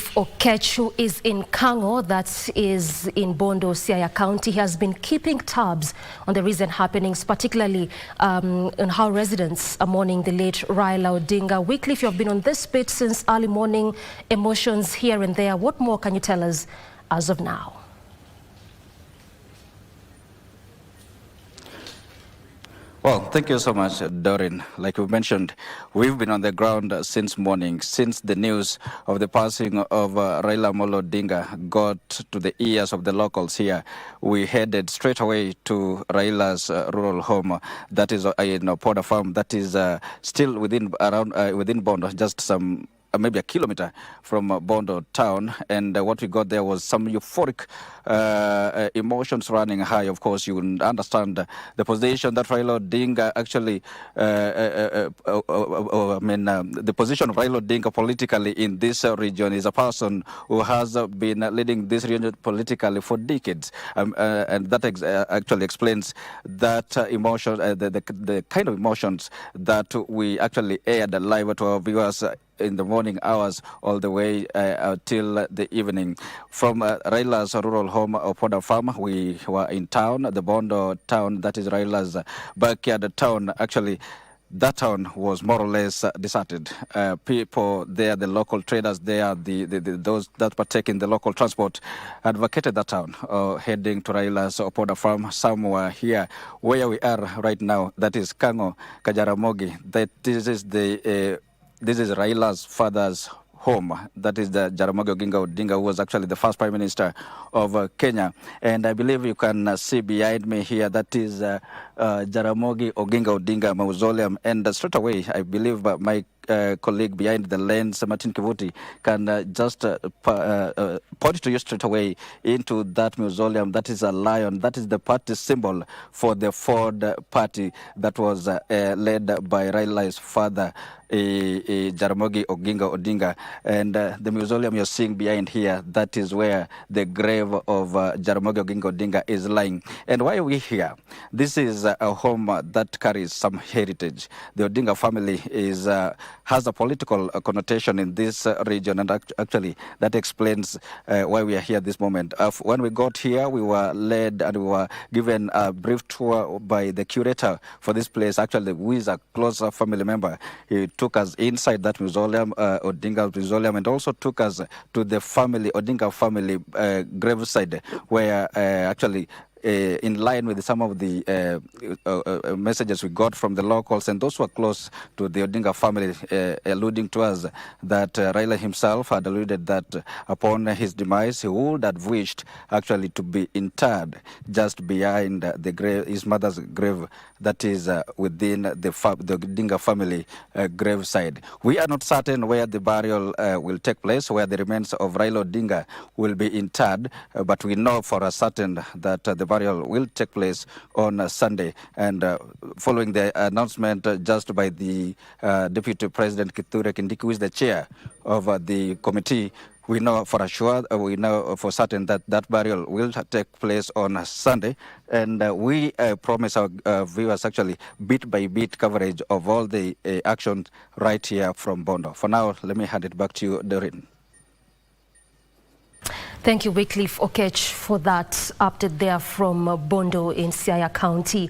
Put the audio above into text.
Okech, who is in Kang'o, that is in Bondo, Siaya County, has been keeping tabs on the recent happenings, particularly on how residents are mourning the late Raila Odinga. Wycliffe, you have been on this bit since early morning, emotions here and there. What more can you tell us as of now? Well, thank you so much, Doreen. Like you mentioned, we've been on the ground since morning, since the news of the passing of Raila Amolo Odinga got to the ears of the locals here. We headed straight away to Raila's rural home, that is in Poda Farm, that is still within Bondo, just some maybe a kilometer from Bondo town, and what we got there was some euphoric emotions running high. Of course, you understand the position that Raila Odinga actually, the position of Raila Odinga politically in this region is a person who has been leading this region politically for decades, and that actually explains that emotion, the kind of emotions that we actually aired live to our viewers in the morning hours all the way till the evening. From Raila's rural home of Poda Farm, we were in town, the Bondo town, that is Raila's backyard town. Actually, that town was more or less deserted. People there, the local traders there, those that partake in the local transport, had vacated that town, heading to Raila's Poda Farm. Some were here where we are right now, that is Kang'o, Kajaramogi. This is Raila's father's home. That is the Jaramogi Oginga Odinga, who was actually the first Prime Minister of Kenya. And I believe you can see behind me here, that is Jaramogi Oginga Odinga Mausoleum. And straight away, I believe my colleague behind the lens, Martin Kivuti, can just point to you straight away into that mausoleum. That is a lion. That is the party symbol for the Ford party that was led by Raila's father, Jaramogi Oginga Odinga. And the mausoleum you're seeing behind here, that is where the grave of Jaramogi Oginga Odinga is lying. And why are we here? This is a home that carries some heritage. The Odinga family has a political connotation in this region, and actually that explains why we are here this moment. When we got here, we were led and we were given a brief tour by the curator for this place, actually, who is a close family member. He took us inside that mausoleum, Odinga mausoleum, and also took us to the family, Odinga family graveside, where actually in line with some of the messages we got from the locals and those who are close to the Odinga family, alluding to us that Raila himself had alluded that upon his demise, he would have wished actually to be interred just behind the grave, his mother's grave, that is within the Odinga family graveside. We are not certain where the burial will take place, where the remains of Raila Odinga will be interred, but we know for a certain that the burial will take place on Sunday. And following the announcement just by the Deputy President Kithure Kindiki, who is the chair of the committee, we know for sure, we know for certain that that burial will take place on Sunday. And we promise our viewers actually bit by bit coverage of all the actions right here from Bondo. For now, let me hand it back to you, Doreen. Thank you, Wycliffe Okech, for that update there from Bondo in Siaya County.